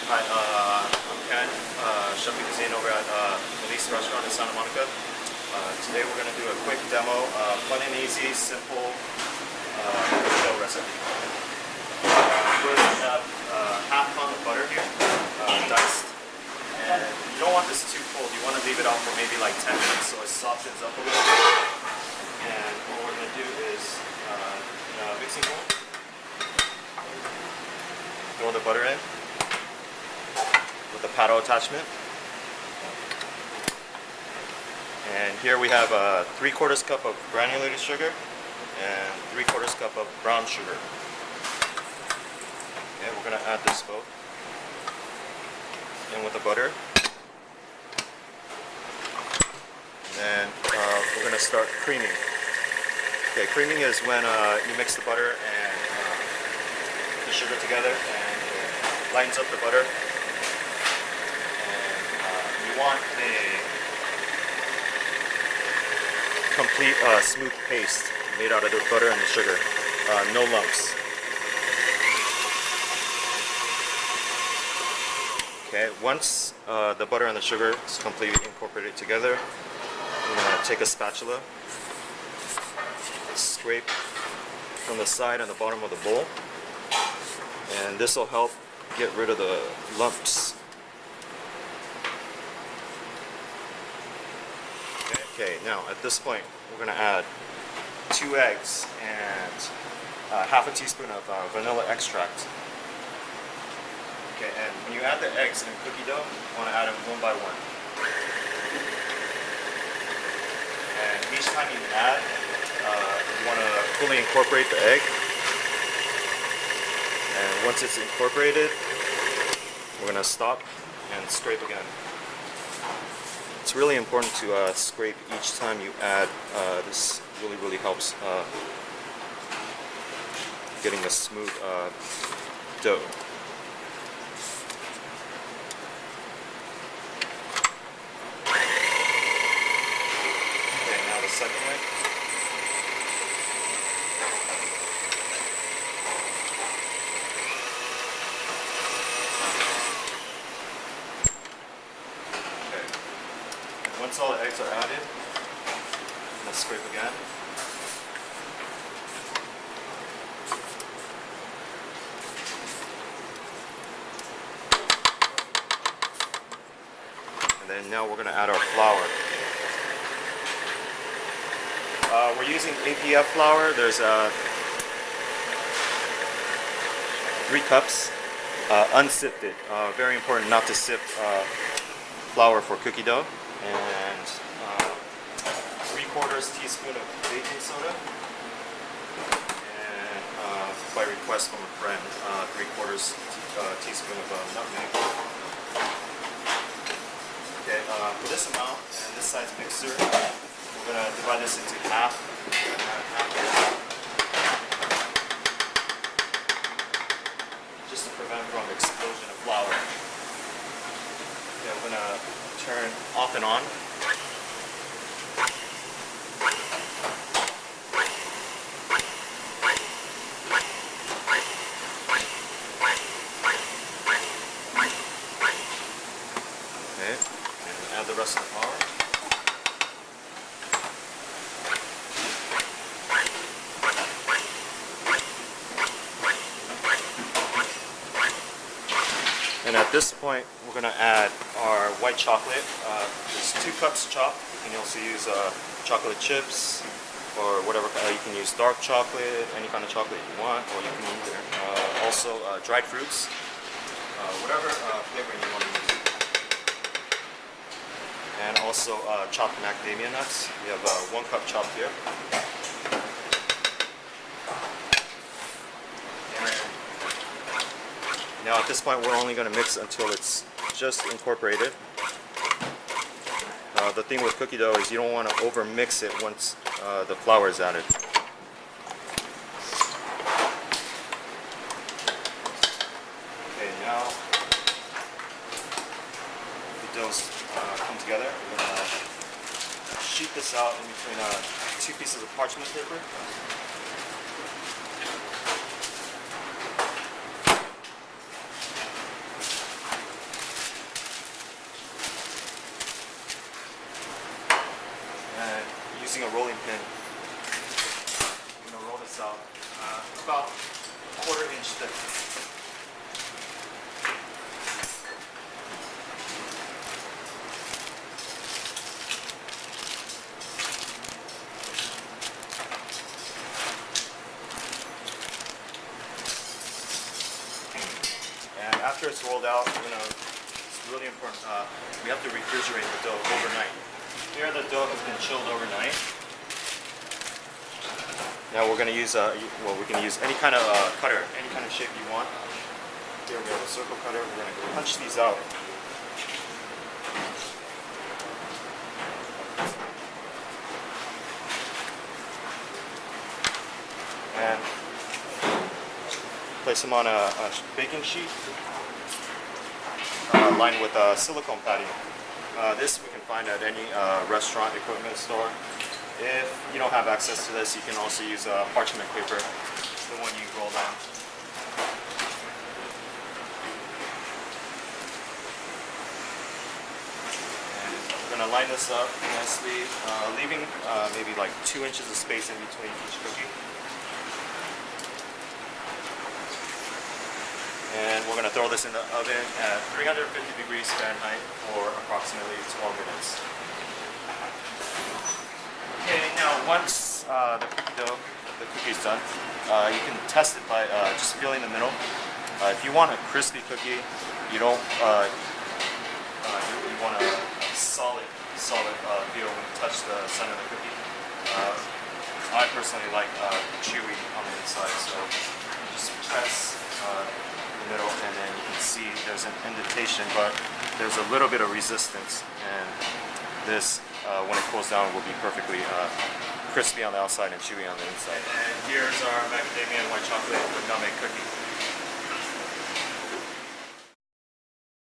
Hi, I'm Ken, chef de cuisine over at Elise Restaurant in Santa Monica. Today we're going to do a quick demo, fun and easy, simple dough recipe. First we have half pound of butter here, diced. And you don't want this too cold, you want to leave it out for maybe like 10 minutes so it softens up a little bit. And what we're going to do is, in a mixing bowl, throw the butter in with the paddle attachment. And here we have a 3/4 cup of granulated sugar and 3/4 cup of brown sugar. Okay, we're going to add this both in with the butter. And then we're going to start creaming. Okay, creaming is when you mix the butter and the sugar together and it lightens up the butter. You want a complete smooth paste made out of the butter and the sugar, no lumps. Okay, once the butter and the sugar is completely incorporated together, we're going to take a spatula, scrape from the side and the bottom of the bowl, and this will help get rid of the lumps. Okay, now at this point we're going to add 2 eggs and half a teaspoon of vanilla extract. Okay, and when you add the eggs in cookie dough, you want to add them one by one. And each time you add, you want to fully incorporate the egg. And once it's incorporated, we're going to stop and scrape again. It's really important to scrape each time you add. This really helps getting a smooth dough. Okay, now the second egg. Once all the eggs are added, let's scrape again. And then now we're going to add our flour. We're using APF flour. There's 3 cups, unsifted. Very important not to sift flour for cookie dough. And 3/4 teaspoon of baking soda, and by request from a friend, 3/4 teaspoon of nutmeg. Okay, for this amount and this size mixer, we're going to divide this into half. Just to prevent from explosion of flour. Okay, we're going to turn off and on. Okay, and add the rest of the flour. And at this point, we're going to add our white chocolate. There's 2 cups chopped. You can also use chocolate chips or whatever. You can use dark chocolate, any kind of chocolate you want, or you can use also dried fruits, whatever flavor you want to use. And also chopped macadamia nuts. We have 1 cup chopped here. Now at this point we're only going to mix until it's just incorporated. The thing with cookie dough is you don't want to over mix it once the flour is added. Okay, now the dough's come together. We're going to sheet this out in between 2 pieces of parchment paper. a rolling pin. I'm going to roll this out about a quarter-inch thick. And after it's rolled out, it's really important, we have to refrigerate the dough overnight. Here the dough has been chilled overnight. Now we're going to use, we can use any kind of cutter, any kind of shape you want. Here we have a circle cutter, we're going to punch these out. And place them on a baking sheet lined with a silicone padding. This we can find at any restaurant equipment store. If you don't have access to this, you can also use parchment paper, the one you roll down. And we're going to line this up nicely, leaving maybe like 2 inches of space in between each cookie. And we're going to throw this in the oven at 350 degrees Fahrenheit for approximately 12 minutes. Okay, now once the cookie is done, you can test it by just feeling the middle. If you want a crispy cookie, you don't. You want a solid feel when you touch the center of the cookie. I personally like chewy on the inside, so just press the middle, and then you can see there's an indentation, but there's a little bit of resistance, and this, when it cools down, will be perfectly crispy on the outside and chewy on the inside. And here's our macadamia and white chocolate with gummy.